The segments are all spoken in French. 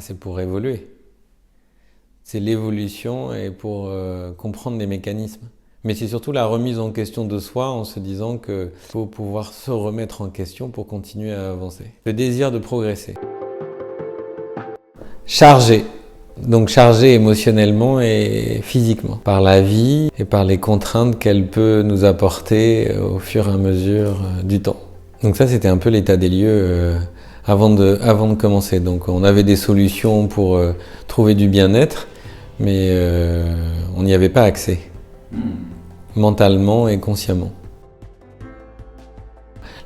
C'est pour évoluer. C'est l'évolution et pour comprendre les mécanismes. Mais c'est surtout la remise en question de soi en se disant qu'il faut pouvoir se remettre en question pour continuer à avancer. Le désir de progresser. Chargé. Donc chargé émotionnellement et physiquement par la vie et par les contraintes qu'elle peut nous apporter au fur et à mesure du temps. Donc ça, c'était un peu l'état des lieux avant de commencer. Donc on avait des solutions pour trouver du bien-être, mais on n'y avait pas accès, mentalement et consciemment.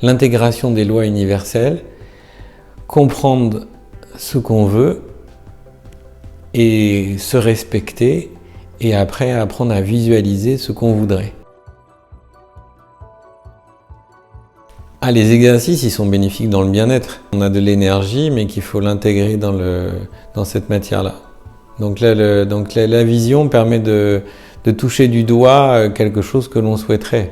L'intégration des lois universelles, comprendre ce qu'on veut et se respecter, et après apprendre à visualiser ce qu'on voudrait. Ah, les exercices, ils sont bénéfiques dans le bien-être. On a de l'énergie, mais qu'il faut l'intégrer dans cette matière-là. Donc là, la vision permet de toucher du doigt quelque chose que l'on souhaiterait.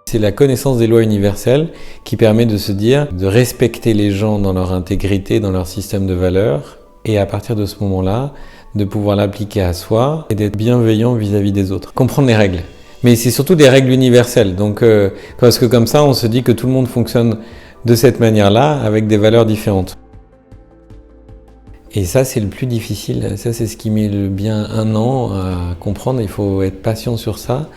C'est la connaissance des lois universelles qui permet de se dire, de respecter les gens dans leur intégrité, dans leur système de valeurs, et à partir de ce moment-là, de pouvoir l'appliquer à soi et d'être bienveillant vis-à-vis des autres. Comprendre les règles. Mais c'est surtout des règles universelles. Donc, parce que comme ça, on se dit que tout le monde fonctionne de cette manière-là, avec des valeurs différentes. Et ça, c'est le plus difficile. Ça, c'est ce qui met bien 1 an à comprendre. Il faut être patient sur ça,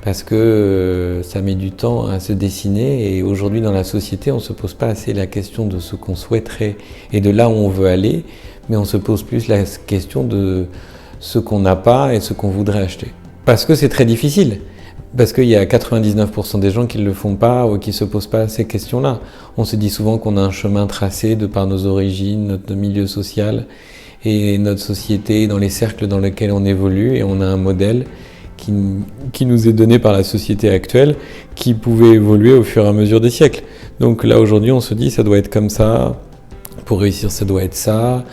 parce que ça met du temps à se dessiner. Et aujourd'hui, dans la société, on ne se pose pas assez la question de ce qu'on souhaiterait et de là où on veut aller, mais on se pose plus la question de ce qu'on n'a pas et ce qu'on voudrait acheter. Parce que c'est très difficile. Parce qu'il y a 99% des gens qui ne le font pas ou qui ne se posent pas ces questions-là. On se dit souvent qu'on a un chemin tracé de par nos origines, notre milieu social et notre société, dans les cercles dans lesquels on évolue, et on a un modèle qui nous est donné par la société actuelle, qui pouvait évoluer au fur et à mesure des siècles. Donc là, aujourd'hui, on se dit ça doit être comme ça, pour réussir ça doit être ça,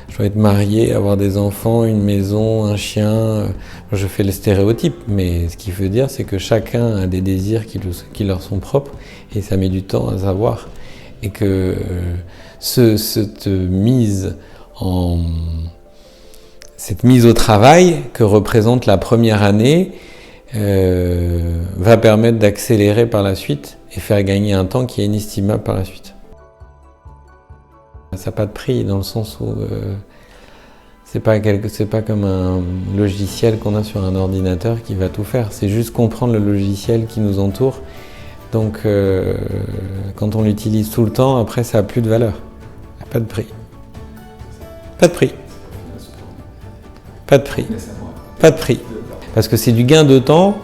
je dois être marié, avoir des enfants, une maison, un chien. Je fais le stéréotype, mais ce qu'il veut dire, c'est que chacun a des désirs qui leur sont propres, et ça met du temps à savoir. Et que cette mise au travail que représente la première année va permettre d'accélérer par la suite et faire gagner un temps qui est inestimable par la suite. Ça n'a pas de prix, dans le sens où c'est pas comme un logiciel qu'on a sur un ordinateur qui va tout faire. C'est juste comprendre le logiciel qui nous entoure. Donc quand on l'utilise tout le temps, après ça n'a plus de valeur. Pas de prix. Pas de prix. Pas de prix. Pas de prix. Parce que c'est du gain de temps,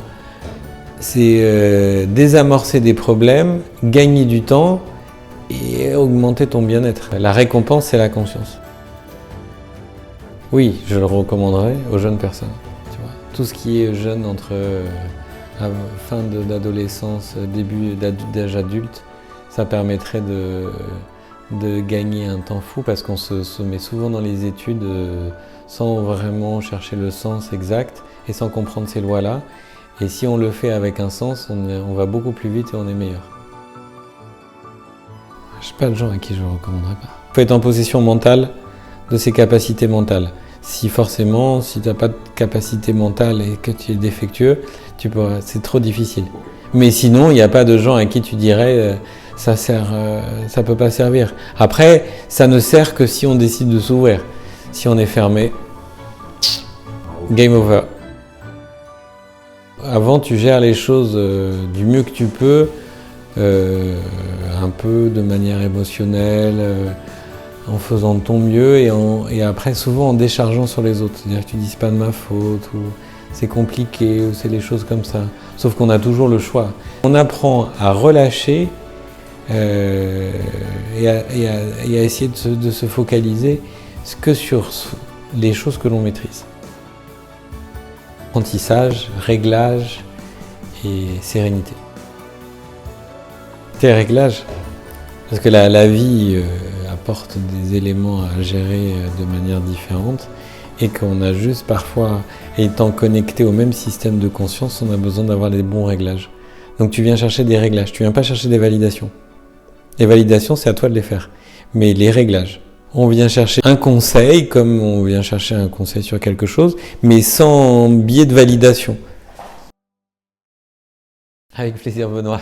c'est désamorcer des problèmes, gagner du temps et augmenter ton bien-être. La récompense, c'est la conscience. Oui, je le recommanderais aux jeunes personnes. Tu vois. Tout ce qui est jeune entre fin d'adolescence, début d'âge adulte, ça permettrait de gagner un temps fou, parce qu'on se met souvent dans les études sans vraiment chercher le sens exact et sans comprendre ces lois-là. Et si on le fait avec un sens, on va beaucoup plus vite et on est meilleur. Je ne sais pas de gens à qui je ne recommanderais pas. Il faut être en possession mentale de ses capacités mentales. Si tu n'as pas de capacité mentale et que tu es défectueux, c'est trop difficile. Mais sinon, il n'y a pas de gens à qui tu dirais ça peut pas servir. Après, ça ne sert que si on décide de s'ouvrir. Si on est fermé, game over. Avant, tu gères les choses du mieux que tu peux, un peu de manière émotionnelle, en faisant de ton mieux, et après souvent en déchargeant sur les autres. C'est-à-dire que tu dis c'est pas de ma faute, ou c'est compliqué, ou c'est les choses comme ça. Sauf qu'on a toujours le choix. On apprend à relâcher et à essayer de se focaliser que sur les choses que l'on maîtrise. Apprentissage, réglage et sérénité. C'est réglage, parce que la vie apporte des éléments à gérer de manière différente, et qu'on a juste parfois, étant connecté au même système de conscience, on a besoin d'avoir les bons réglages. Donc tu viens chercher des réglages, tu viens pas chercher des validations. Les validations, c'est à toi de les faire. Mais les réglages, On vient chercher un conseil comme on vient chercher un conseil sur quelque chose, mais sans biais de validation. Avec plaisir, Benoît.